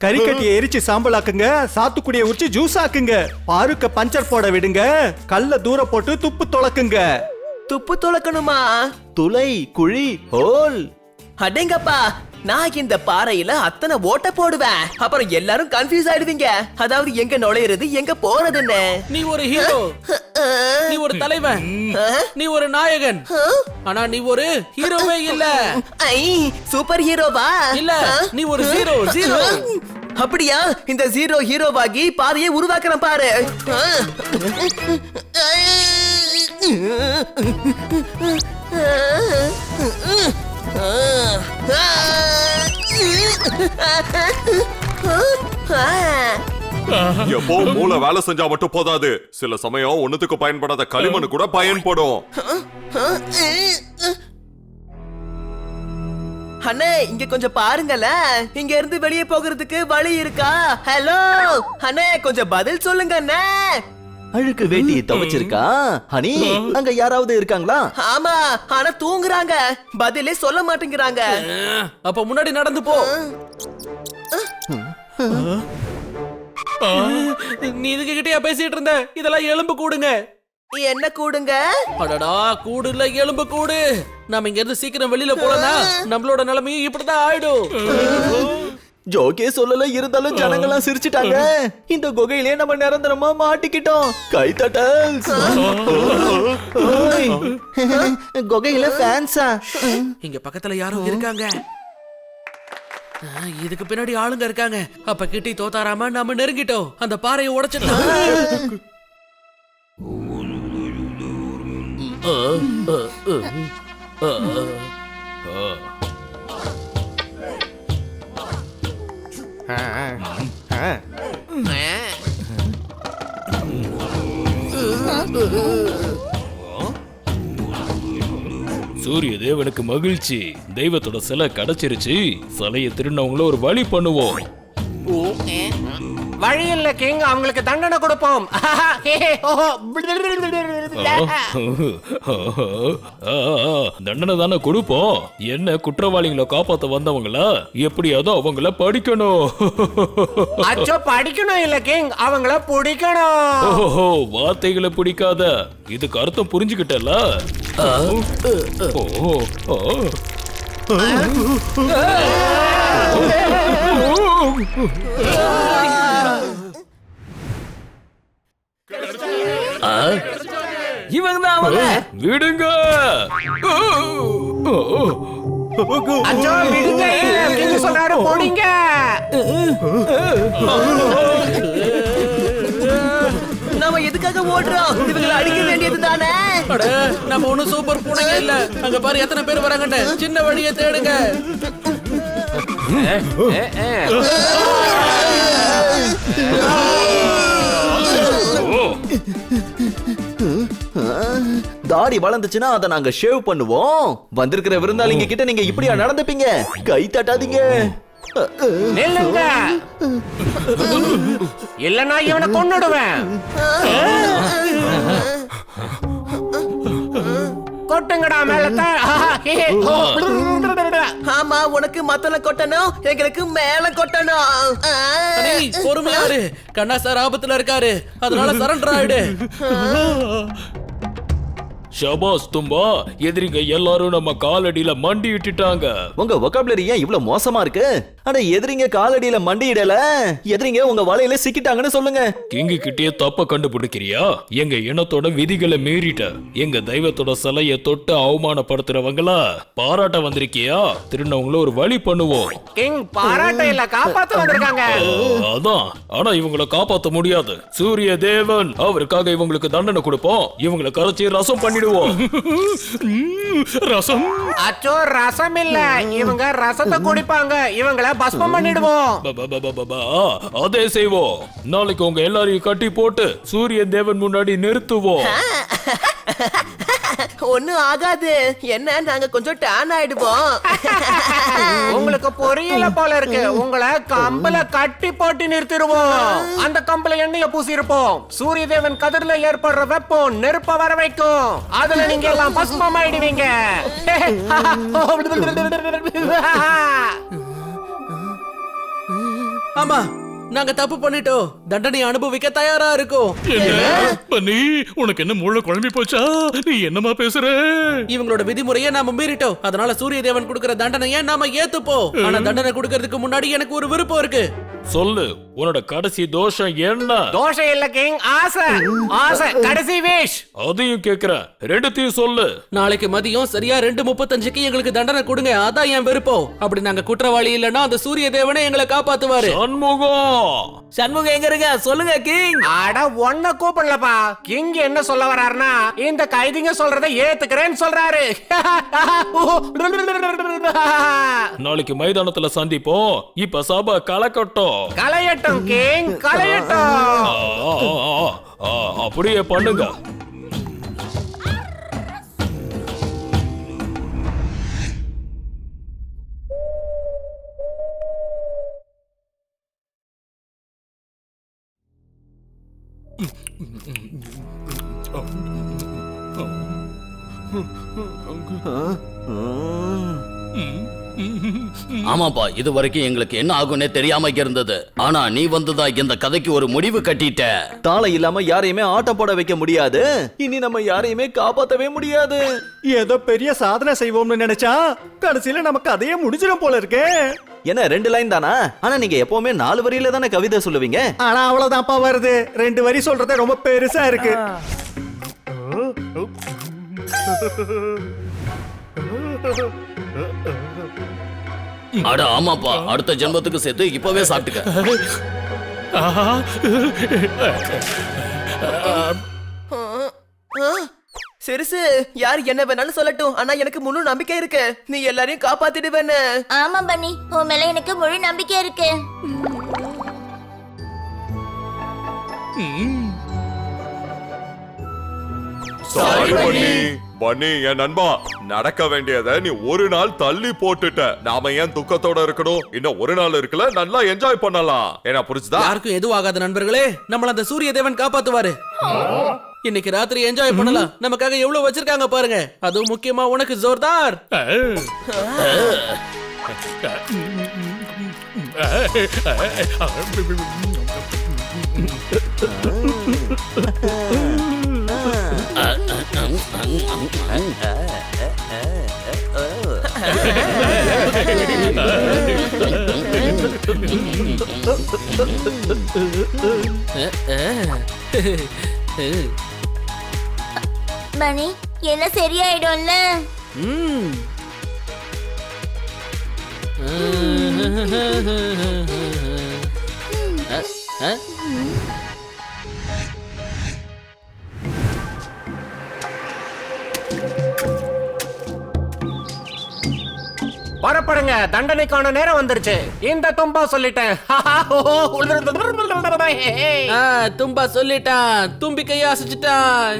கறிக்கட்டியை எரிச்சு சாம்பலாக்குங்க, சாத்துக்குடியை உரிச்சு ஜூஸ் ஆக்குங்க, பாருக்க பஞ்சர் போட விடுங்க, கல்ல தூர போட்டு துப்பு தொளக்குங்க. துப்பு துளக்கணுமா? துளை, குழி, ஹோல். அடேங்கப்பா, நான் இந்த பாறையில அத்தனை ஓட்ட போடுவேன். அப்புறம் எல்லாரும் கன்ஃபியூஸ் ஆயிடுவீங்க. அதாவது எங்க நுழையிறது எங்க போறதுன்னு. நீ ஒரு ஹீரோ, நீ ஒரு தலைவன், நீ ஒரு நாயகன். ஆனா நீ ஒரு ஹீரோவே இல்ல. ஐ, சூப்பர் ஹீரோவா? இல்ல, நீ ஒரு ஜீரோ. ஜீரோ. அப்படியா? இந்த ஜீரோ ஹீரோவாகி பாதையை உருவாக்குறேன் பாரு. எப்போ மூளை வேலை செஞ்சா மட்டும் போதாது. சில சமயம் ஒண்ணுத்துக்கு பயன்படாத களிமண் கூட பயன்படும். அண்ணே, இங்க கொஞ்சம் பாருங்கல. இங்க இருந்து வெளியே போகிறதுக்கு வழி இருக்கா? ஹலோ அண்ணே, கொஞ்சம் பதில் சொல்லுங்க அண்ணே. அழுக்கு வேட்டியை துவைச்சிருக்கா? ஹனி, அங்க யாராவது இருக்காங்களா? ஆமா, ஆனா தூங்குறாங்க. பதிலே சொல்ல மாட்டேங்கிறாங்க. அப்ப முன்னாடி நடந்து போ. நீ இதுக்கு கிட்டயா பேசிட்டு இருந்த? இதெல்லாம் எலும்பு கூடுங்க. என்ன கூடுங்க? அடடா, கூடு இல்ல, எலும்பு கூடு. நாம இங்க இருந்து சீக்கிரம் வெளியில போலனா நம்மளோட நிலைமையும் இப்படிதான் ஆயிடும். ஜோக்கே சொல்லல, இருந்தாலும் ஜனங்கள்லாம் சிரிச்சிட்டாங்க. இந்த குகையிலே நம்ம நிரந்தரமா மாட்டிக்கிட்டோம். கைத்தட்டல். குகையில ஃபேன்ஸா? இங்க பக்கத்துல யாரும் இருக்காங்க. இதுக்கு பின்னாடி ஆளுங்க இருக்காங்க. அப்ப கிட்டி தோத்தாராம நாம நெருங்கிட்டோம். அந்த பாறையை உடைச்சிட்டோம். சூரிய தேவனுக்கு மகிழ்ச்சி, தெய்வத்தோட சிலை கிடைச்சிருச்சு. சிலையை திருநவங்கள ஒரு வழி பண்ணுவோம். வழி இல்ல கிங், அவங்களுக்கு தண்டனை கொடுப்போம். தண்டனை தானே கொடுப்போம். என்ன குற்றவாளிகளை காப்பாத்த வந்தவங்கள எப்படியாவது அவங்கள படிக்கணும். அச்சோ, படிக்கணும் இல்ல கிங், அவங்கள பிடிக்கணும். ஓஹோ, வார்த்தைகளை பிடிக்காத, இதுக்கு அர்த்தம் புரிஞ்சுக்கிட்டல. இவங்க தான் அவங்க. விடுங்க. அச்சோ, விடுங்க, கிங் சொல்றாரு போடுங்க. நாம எதுக்காக ஓடுறோம்? இவங்களை அடிக்க வேண்டியது தானே. நம்ம ஒண்ணும் சூப்பர் பூனைங்க இல்ல. அங்க பாரு எத்தனை பேர் வராங்கன்னு. சின்ன வழியை தேடுங்க. தாடி வளர்ந்துச்சுன்னா அதை நாங்க ஷேவ் பண்ணுவோம். வந்திருக்கிற விருந்தாளிங்க கிட்ட நீங்க இப்படியா நடந்துப்பீங்க? கை தட்டாதீங்க. நில்லுங்க, இல்லன்னா இவனை கொன்னுடுவேன். கொட்டுங்கடா மேலத்த. ஆமா, உனக்கு மத்தல கொட்டணும், எங்களுக்கு மேல கொட்டணும். பொறுமையாரு, கண்ணா சார் ஆபத்துல இருக்காரு, அதனால சரண்டர் ஆயிடு. ஷபாஸ் தும்பா, எதிரிங்க எல்லாரும் நம்ம காலடியில மண்டி விட்டுட்டாங்க. உங்க வொகாபுலரி ஏன் இவ்வளவு மோசமா இருக்கு? அட எதிரிங்க காலடியில மண்டியிடல, எதிரிங்க உங்க வலையில சிக்கிட்டாங்கன்னு சொல்லுங்க. கிங்கு கிட்டே தப்ப கண்டுபிடிக்கிறியா? எங்க இனத்தோட விதிகளை மீறிட்ட, எங்க தெய்வத்தோட சிலையை தொட்டு அவமானப்படுத்துறவங்களா பாராட்ட வந்திருக்கியா? திருநவங்கள ஒரு வழி பண்ணுவோம். கிங் பாராட்ட இல்ல, காப்பாத்த வந்திருக்காங்க. அதான், ஆனா இவங்களை காப்பாத்த முடியாது. சூரிய தேவன் அவருக்காக இவங்களுக்கு தண்டனை கொடுப்போம். இவங்களை கரைச்சி ரசம் பண்ணிடுவோம். ரசம்? அச்சோ, ரசம் இல்ல, இவங்க ரசத்தை குடிப்பாங்க. இவங்கள பஸ்பம் பண்ணிடுவோம். அதே செய்வோம். நாளைக்கு உங்க எல்லாரையும் கட்டி போட்டு சூரிய தேவன் முன்னாடி நிறுத்துவோம். ஒண்ணும் ஆகாது. என்ன, நாங்க கொஞ்சம் டேன் ஆயிடுவோம். உங்களுக்கு பொரியல போல இருக்கு. உங்களை கம்பல கட்டி போட்டு நிறுத்திடுவோம். அந்த கம்பல எண்ணெய பூசி இருப்போம். சூரிய தேவன் கதிர்ல ஏற்படுற வெப்பம் நெருப்ப வர வைக்கும். அதுல நீங்க எல்லாம் பஸ்மம் ஆயிடுவீங்க. ஆமா, நாங்க தப்பு பண்ணிட்டோம். தண்டனை அனுபவிக்க தயாரா இருக்கோம். நீ உனக்கு என்ன மூளை குழம்பி போச்சா? நீ என்னமா பேசுற? இவங்களோட விதிமுறையை நாம மீறிட்டோம். அதனால சூரிய தேவன் கொடுக்கிற தண்டனையை நாம ஏத்துப்போம். ஆனா தண்டனை கொடுக்கறதுக்கு முன்னாடி எனக்கு ஒரு விருப்பம் இருக்கு. சொல்லு, உன்னோட கடைசி தோஷம் என்ன? தோஷம் இல்ல கிங், ஆசை. ஆசை கடைசி விஷ். அதையும் கேக்குறேன், ரெண்டுத்தையும் சொல்லு. நாளைக்கு மதியம் சரியா 2:35க்கு எங்களுக்கு தண்டனை கொடுங்க. அதான் என் விருப்பம். அப்படி நாங்க குற்றவாளி இல்லைன்னா அந்த சூரிய தேவனே எங்களை காப்பாத்துவாரு. சண்முகம் எங்க இருக்க? சொல்லுங்க கிங். அட, ஒன்ன கூப்பிடலப்பா. கிங் என்ன சொல்ல வர்றாருன்னா, இந்த கைதிங்க சொல்றதை ஏத்துக்கிறேன்னு சொல்றாரு. நாளைக்கு மைதானத்துல சந்திப்போம். இப்ப சபை கலக்கட்டும். கலையட்டும் கிங், கலையட்டும். அப்படியே பண்ணுங்க. ஆமாப்பா, இது வரைக்கும் எங்களுக்கு என்ன ஆகும்னே தெரியாம இருந்தது. ஆனா நீ வந்துதான் இந்த கதைக்கு ஒரு முடிவு கட்டிட்ட. தாளை இல்லாம யாரையுமே ஆட்டம் போட வைக்க முடியாது. இனி நம்ம யாரையுமே காப்பாத்தவே முடியாது. ஏதோ பெரிய சாதனை செய்வோம்னு நினைச்சா கடைசியில நமக்கு அதையே முடிஞ்சிடும் போல இருக்கு. என்ன 2 லைன் தானா? ஆனா நீங்க எப்பவுமே 4 வரியில தானே கவிதை சொல்லுவீங்க. ஆனா அவ்வளவுதான்ப்பா வருது. 2 வரி சொல்றதே ரொம்ப பெருசா இருக்கு. அட ஆமாப்பா, அடுத்த ஜென்மத்துக்கு சேர்த்து இப்பவே சாப்பிட்டுக்க. சிறுசு யார் என்ன வேணாலும் சொல்லட்டும், ஆனா எனக்கு முழு நம்பிக்கை இருக்கு நீ எல்லாரையும் காப்பாத்திடுவேன்னு. ஆமா பன்னி, உன் மேல எனக்கு முழு நம்பிக்கை இருக்கு. சாரி பன்னி. பன்னி என் நண்பா, நடக்க வேண்டியதை நீ ஒரு நாள் தள்ளி போட்டுட்ட. நாம ஏன் துக்கத்தோட இருக்கணும்? இன்னும் ஒரு நாள் இருக்குல்ல, நல்லா என்ஜாய் பண்ணலாம். என்ன புரிஞ்சுதா? யாருக்கும் எதுவும் ஆகாத நண்பர்களே, நம்மள அந்த சூரிய தேவன் காப்பாத்துவாரு. இன்னைக்கு ராத்திரி என்ஜாய் பண்ணலாம். நமக்காக எவ்வளவு வச்சிருக்காங்க பாருங்க. அதுவும் முக்கியமா உனக்கு ஜோர்தார். பன்னி, என்ன சரியாயிடும்ல? வரப்படுங்க, தண்டனைக்கான நேரம் வந்துருச்சு. இந்த தும்பா சொல்லிட்டேன். தும்பா சொல்லிட்டான், தும்பிக்கையை அசைச்சிட்டான்.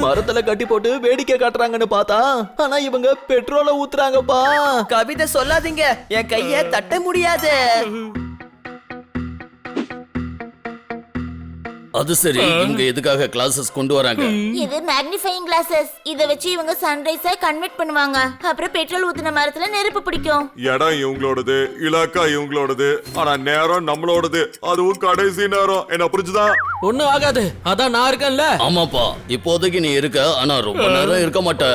மரத்துல கட்டி போட்டு வேடிக்கை காட்டுறாங்கன்னு பார்த்தா, ஆனா இவங்க பெட்ரோலை ஊத்துறாங்கப்பா. கவிதை சொல்லாதீங்க, என் கைய தட்ட முடியாது. அது சரி, இவங்க எதுக்காக கிளாஸஸ் கொண்டு வராங்க? இது மேக்னிஃபையிங் கிளாसेस. இத வச்சு இவங்க சன்ரைஸை கன்வெர்ட் பண்ணுவாங்க. அப்புறம் பெட்ரோல் ஊத்துன மரத்துல நெருப்பு பிடிக்கும். இடம் இவங்களோடது, இலாக்கா இவங்களோடது, ஆனா நேரம் நம்மளோடது. அதுவும் கடைசி நேரம். என்ன புரிஞ்சுதா? ஒண்ணும் ஆகாது, அதான் நான் இருக்கேன்ல. ஆமாப்பா, இப்போதைக்கு நீ இருக்க, ஆனா ரொம்ப நேரம் இருக்க மாட்ட.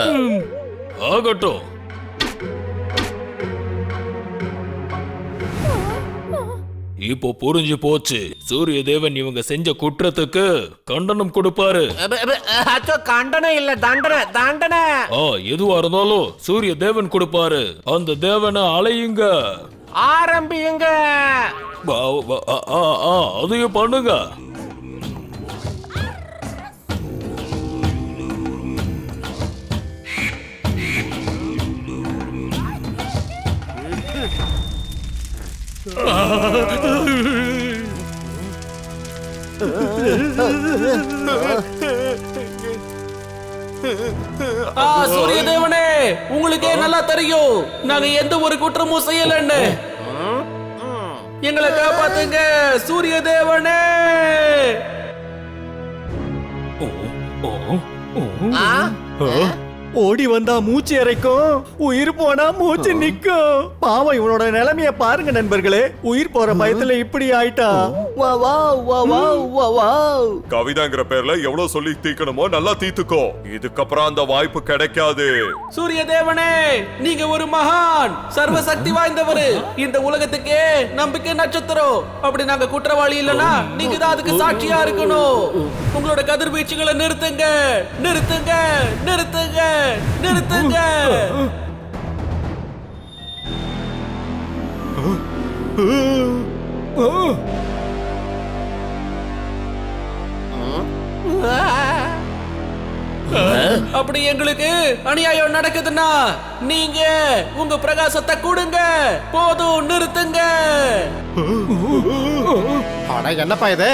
ஆகட்டும். இப்போ புரிஞ்சு போச்சு. சூரிய தேவன் இவங்க செஞ்ச குற்றத்துக்கு கண்டனம் கொடுப்பாரு. கண்டனம் இல்ல, தண்டனை, தண்டனை. எதுவா இருந்தாலும் சூரிய தேவன் கொடுப்பாரு. அந்த தேவனை அலையுங்க, ஆரம்பியுங்க. அதையும் பண்ணுங்க. சூரிய தேவனே, உங்களுக்கே நல்லா தெரியும் நாங்க எந்த ஒரு குற்றமும் செய்யலன்னு. எங்களை காப்பாத்துங்க சூரிய தேவனே. ஓடி வந்தா மூச்சு இறைக்கும், உயிர் போனா மூச்சு நிக்கும். பாவம், இவனோட நிலைமைய பாருங்க நண்பர்களே. உயிர் போற பயத்துல இப்படி ஆயிட்டா. கவிதாங்கிற பேர்ல எவ்வளவு சொல்லி தீக்கணுமோ நல்லா தீத்துக்கோ. இதுக்கப்புறம் அந்த வாய்ப்பு கிடைக்காது. சூரிய தேவனே, நீங்க ஒரு மகான், சர்வ சக்தி வாய்ந்தவர், இந்த உலகத்துக்கே நம்பிக்கை நட்சத்திரம். அப்படி நாங்க குற்றவாளி இல்லனா நீங்க தான் அதுக்கு சாட்சியா இருக்கணும். உங்களோட கதிர்வீச்சுகளை நிறுத்துங்க, நிறுத்துங்க, நிறுத்துங்க, நிறுத்துங்க. அப்படி எங்களுக்கு அநியாயம் நடக்குதுன்னா நீங்க உங்க பிரகாசத்தை கொடுங்க. போதும், நிறுத்துங்க. அட என்னப்பா இது?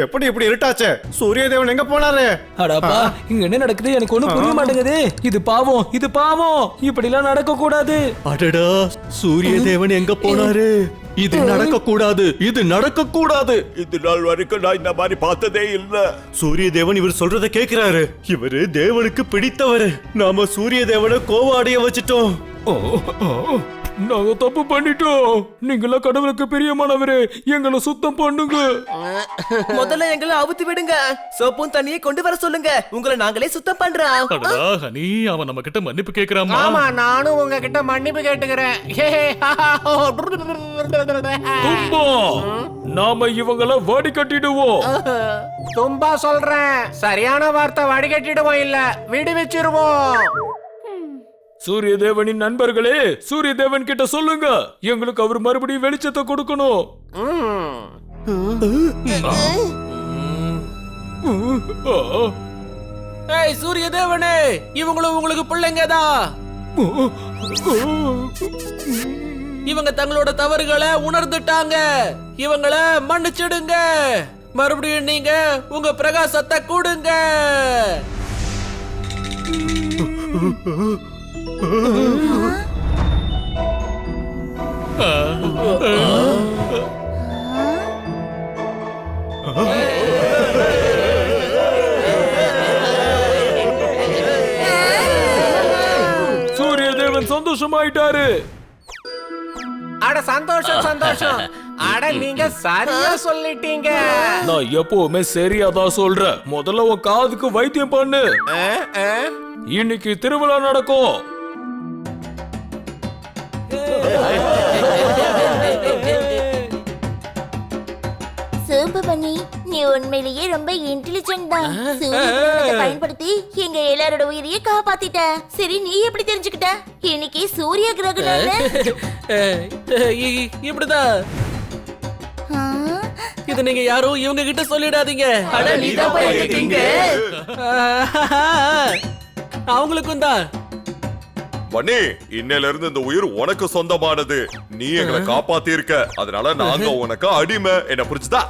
எப்படி இப்படி இருட்டாச்சே? சூரிய தேவன் எங்க போனாரு? அடப்பா, இங்க என்ன நடக்குது எனக்கு ஒண்ணும் புரிய மாட்டேங்குது. இது பாவம், இது பாவம். இப்படி எல்லாம் நடக்க கூடாது. அடடா, சூரிய தேவன் எங்க போனாரு? இது நடக்க கூடாது, இது நடக்க கூடாது. இது நாள் வரைக்கும் நான் இந்த மாதிரி பார்த்ததே இல்ல. சூரிய தேவன் இவர் சொல்றத கேக்குறாரு. இவரு தேவனுக்கு பிடித்தவரு. நாம சூரிய தேவனை கோவம் அடைய வச்சிட்டோம். நாங்க தப்பு பண்ணிட்டோம். நீங்களா கடவுளுக்கு பிரியமானவரே, எங்களை சுத்தம் பண்ணுங்க. முதல்ல எங்களை அவுத்து விடுங்க. சோப்பும் தண்ணியை கொண்டு வர சொல்லுங்க. உங்களை நாங்களே சுத்தம் பண்றோம். அடடா ஹனி, அவன் நம்ம கிட்ட மன்னிப்பு கேக்குறாமா? ஆமா, நானும் உங்ககிட்ட மன்னிப்பு கேட்டுக்கிறேன். தும்பா, நாம இவங்கள வடிகட்டிடுவோம். தும்பா சொல்றேன், சரியான வார்த்தை வடிகட்டிடுவோம் இல்ல விடுவிச்சிருவோம். சூரிய தேவனின் நண்பர்களே, சூரிய தேவன் கிட்ட சொல்லுங்க, எங்களுக்கு அவர் மறுபடியும் வெளிச்சத்தை கொடுக்கணும். ஏய் சூரிய தேவனே, இவங்களும் உங்களுக்கு பிள்ளைங்கதான். இவங்க தங்களோட தவறுகளை உணர்ந்துட்டாங்க. இவங்கள மன்னிச்சிடுங்க. மறுபடியும் நீங்க உங்க பிரகாசத்தை கொடுங்க. சூரிய தேவன் சந்தோஷமாயிட்டாரு. அட சந்தோஷம் சந்தோஷம். அட நீங்க சரியா சொல்லிட்டீங்க. நான் எப்பவுமே சரியாதான் சொல்றேன். முதல்ல உன் காதுக்கு வைத்தியம் பண்ணு. இன்னைக்கு திருவிழா நடக்கும். சூப்பர் பண்ணி, நீ உண்மையிலேயே ரொம்ப இன்டெலிஜென்ட் தான். சூரியனை பயன்படுத்தி எங்க எல்லாரோட உயிரையே காப்பாத்திட்ட. சரி, நீ எப்படி தெரிஞ்சுக்கிட்ட? இன்னைக்கு சூரிய கிரகணம். இப்படிதான். இது நீங்க யாரும் இவங்க கிட்ட சொல்லிடாதீங்க. அவங்களுக்கும் தான். வனி, இன்னையில இருந்து இந்த உயிர் உனக்கு சொந்தமானது. நீ எங்களை காப்பாத்தி இருக்க, அதனால நாங்க உனக்கு அடிமை. என்ன புரிச்சுதா?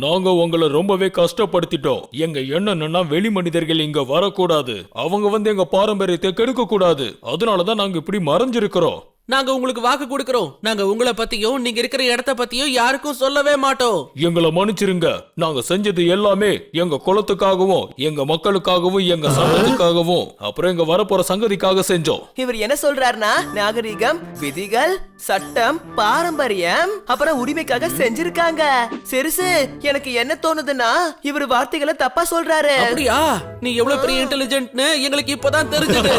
நாங்க உங்களை ரொம்பவே கஷ்டப்படுத்திட்டோம். எங்க எண்ணம்னா வெளி மனிதர்கள் இங்க வரக்கூடாது, அவங்க வந்து எங்க பாரம்பரியத்தை கெடுக்க கூடாது. அதனாலதான் நாங்க இப்படி மறைஞ்சிருக்கிறோம். நாங்க உங்களுக்கு வாக்கு கொடுக்கிறோம். நாங்க உங்களை பத்தியும் நீங்க இருக்கிற இடத்த பத்தியும் யாருக்கும் சொல்லவே மாட்டோம். எங்களை மன்னிச்சிருங்க. நாங்க செஞ்சது எல்லாமே எங்க குலத்துக்காகவும் எங்க மக்களுக்காகவும் எங்க சமூகத்துக்காகவும் அப்புறம் எங்க வரப்போற சங்கதிக்காக செஞ்சோம். இவர் என்ன சொல்றாருன்னா, நாகரிகம், விதிகள், சட்டம், பாரம்பரியம், அப்புறம் உரிமைக்காக செஞ்சிருக்காங்க. சிறுசு, எனக்கு என்ன தோணுதுன்னா இவர் வார்த்தைகளை தப்பா சொல்றாரு. அப்படியா? நீ எவ்வளவு பெரிய இன்டெலிஜென்ட்னு எங்களுக்கு இப்பதான் தெரிஞ்சது.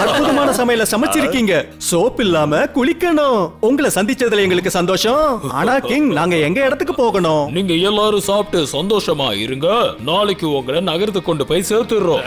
அற்புதமான சமையல சமைச்சிருக்கீங்க. சோப் இல்லாம குளிக்கணும். உங்களை சந்திச்சதுல எங்களுக்கு சந்தோஷம். ஆனா கிங், நாங்க எங்க இடத்துக்கு போகணும்? நீங்க எல்லாரும் சாப்பிட்டு சந்தோஷமா இருங்க. நாளைக்கு உங்களை நகரத்துக்கு கொண்டு போய் சேர்த்துறோம்.